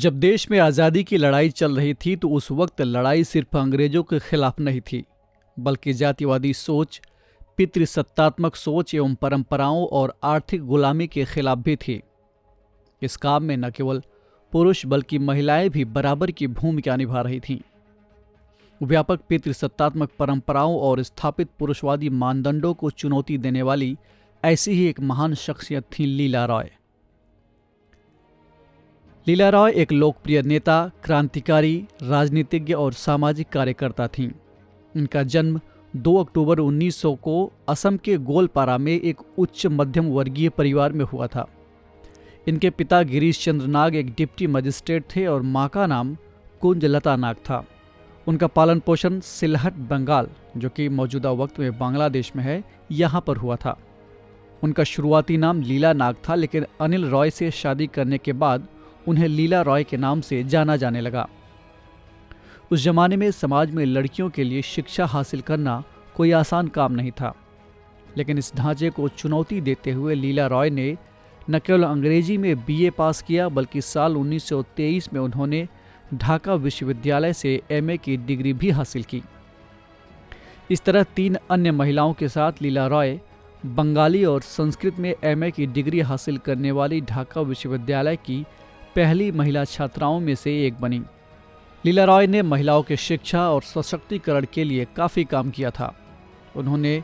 जब देश में आज़ादी की लड़ाई चल रही थी तो उस वक्त लड़ाई सिर्फ अंग्रेजों के खिलाफ नहीं थी, बल्कि जातिवादी सोच, पितृसत्तात्मक सोच एवं परंपराओं और आर्थिक गुलामी के खिलाफ भी थी। इस काम में न केवल पुरुष बल्कि महिलाएं भी बराबर की भूमिका निभा रही थीं। व्यापक पितृसत्तात्मक परंपराओं और स्थापित पुरुषवादी मानदंडों को चुनौती देने वाली ऐसी ही एक महान शख्सियत थी लीला रॉय। लीला रॉय एक लोकप्रिय नेता, क्रांतिकारी, राजनीतिज्ञ और सामाजिक कार्यकर्ता थीं। इनका जन्म 2 अक्टूबर 1900 को असम के गोलपारा में एक उच्च मध्यम वर्गीय परिवार में हुआ था। इनके पिता गिरीश चंद्र नाग एक डिप्टी मजिस्ट्रेट थे और मां का नाम कुंजलता नाग था। उनका पालन पोषण सिलहट, बंगाल, जो कि मौजूदा वक्त में बांग्लादेश में है, यहाँ पर हुआ था। उनका शुरुआती नाम लीला नाग था, लेकिन अनिल रॉय से शादी करने के बाद उन्हें लीला रॉय के नाम से जाना जाने लगा। उस जमाने में समाज में लड़कियों के लिए शिक्षा हासिल करना कोई आसान काम नहीं था, लेकिन इस ढांचे को चुनौती देते हुए लीला रॉय ने न केवल अंग्रेजी में बीए पास किया, बल्कि साल 1923 में उन्होंने ढाका विश्वविद्यालय से एमए की डिग्री भी हासिल की। इस तरह 3 अन्य महिलाओं के साथ लीला रॉय बंगाली और संस्कृत में एमए की डिग्री हासिल करने वाली ढाका विश्वविद्यालय की पहली महिला छात्राओं में से एक बनी। लीला रॉय ने महिलाओं के शिक्षा और सशक्तिकरण के लिए काफ़ी काम किया था। उन्होंने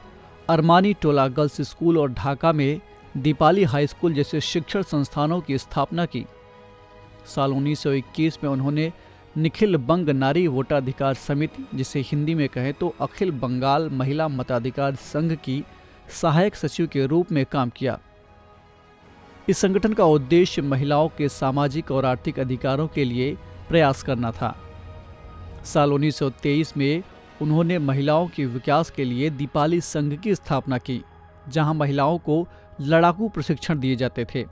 अरमानी टोला गर्ल्स स्कूल और ढाका में दीपाली हाई स्कूल जैसे शिक्षण संस्थानों की स्थापना की। साल 1921 में उन्होंने निखिल बंग नारी वोटाधिकार समिति, जिसे हिंदी में कहें तो अखिल बंगाल महिला मताधिकार संघ की सहायक सचिव के रूप में काम किया। इस संगठन का उद्देश्य महिलाओं के सामाजिक और आर्थिक अधिकारों के लिए प्रयास करना था। साल 1923 में उन्होंने महिलाओं के विकास के लिए दीपाली संघ की स्थापना की, जहां महिलाओं को लड़ाकू प्रशिक्षण दिए जाते थे।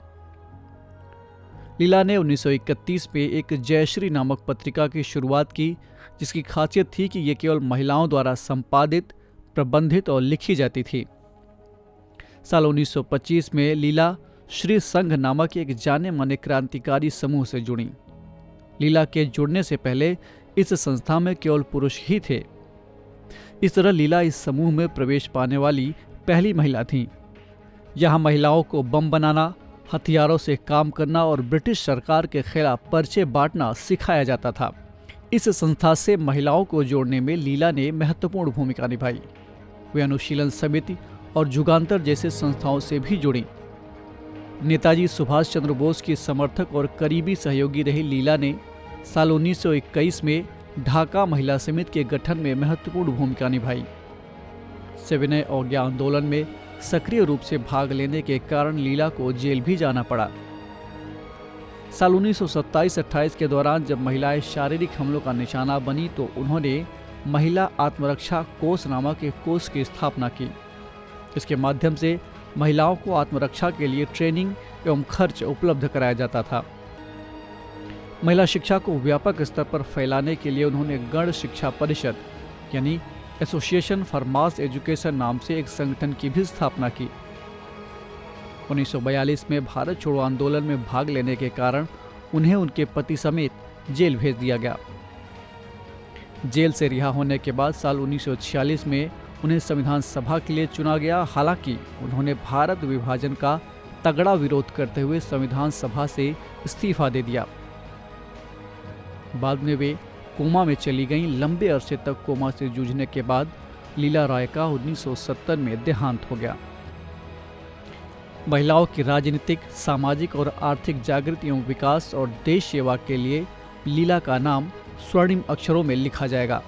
लीला ने 1931 में एक जयश्री नामक पत्रिका की शुरुआत की, जिसकी खासियत थी कि ये केवल महिलाओं द्वारा संपादित, प्रबंधित और लिखी जाती थी। साल 1925 में लीला श्री संघ नामक एक जाने माने क्रांतिकारी समूह से जुड़ी। लीला के जुड़ने से पहले इस संस्था में केवल पुरुष ही थे। इस तरह लीला इस समूह में प्रवेश पाने वाली पहली महिला थीं। यहाँ महिलाओं को बम बनाना, हथियारों से काम करना और ब्रिटिश सरकार के खिलाफ पर्चे बांटना सिखाया जाता था। इस संस्था से महिलाओं को जोड़ने में लीला ने महत्वपूर्ण भूमिका निभाई। वे अनुशीलन समिति और जुगांतर जैसे संस्थाओं से भी जुड़ी। नेताजी सुभाष चंद्र बोस की समर्थक और करीबी सहयोगी रही लीला ने साल 1921 में ढाका महिला समिति के गठन में महत्वपूर्ण भूमिका निभाई। सविनय अवज्ञा आंदोलन में सक्रिय रूप से भाग लेने के कारण लीला को जेल भी जाना पड़ा। साल 1927-28 के दौरान जब महिलाएं शारीरिक हमलों का निशाना बनी तो उन्होंने महिला आत्मरक्षा कोष नामक एक कोष की स्थापना की। इसके माध्यम से महिलाओं को आत्मरक्षा के लिए ट्रेनिंग एवं खर्च उपलब्ध कराया जाता था। महिला शिक्षा को व्यापक स्तर पर फैलाने के लिए उन्होंने गण शिक्षा परिषद यानी एसोसिएशन फॉर मास एजुकेशन नाम से एक संगठन की भी स्थापना की। 1942 में भारत छोड़ो आंदोलन में भाग लेने के कारण उन्हें उनके पति समेत जेल भेज दिया गया। जेल से रिहा होने के बाद साल 1946 में उन्हें संविधान सभा के लिए चुना गया। हालांकि उन्होंने भारत विभाजन का तगड़ा विरोध करते हुए संविधान सभा से इस्तीफा दे दिया। बाद में वे कोमा में चली गईं। लंबे अरसे तक कोमा से जूझने के बाद लीला रॉय का 1970 में देहांत हो गया। महिलाओं की राजनीतिक, सामाजिक और आर्थिक जागृति एवं विकास और देश सेवा के लिए लीला का नाम स्वर्णिम अक्षरों में लिखा जाएगा।